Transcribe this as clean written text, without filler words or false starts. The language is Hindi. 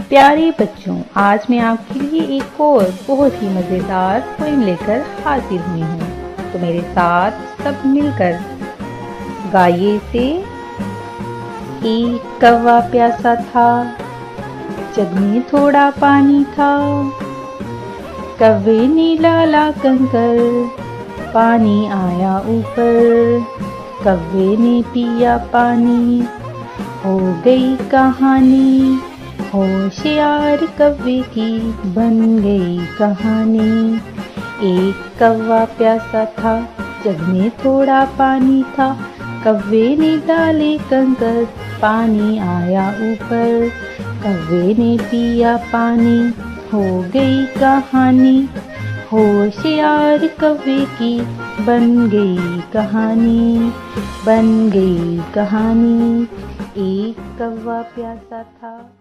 प्यारे बच्चों, आज मैं आपके लिए एक और बहुत ही मज़ेदार पोएम लेकर हाजिर हुई हूँ। तो मेरे साथ सब मिलकर गाइए इसे। एक कौवा प्यासा था, जग में थोड़ा पानी था। कौवे ने डाला कंकर, पानी आया ऊपर। कौवे ने पिया पानी, हो गई कहानी। होशियार कौवे की बन गई कहानी। एक कौवा प्यासा था, जग में थोड़ा पानी था। कौवे ने डाले कंकर, पानी आया ऊपर। कौवे ने पिया पानी, हो गई कहानी। होशियार कौवे की बन गई कहानी, बन गई कहानी। एक कौवा प्यासा था।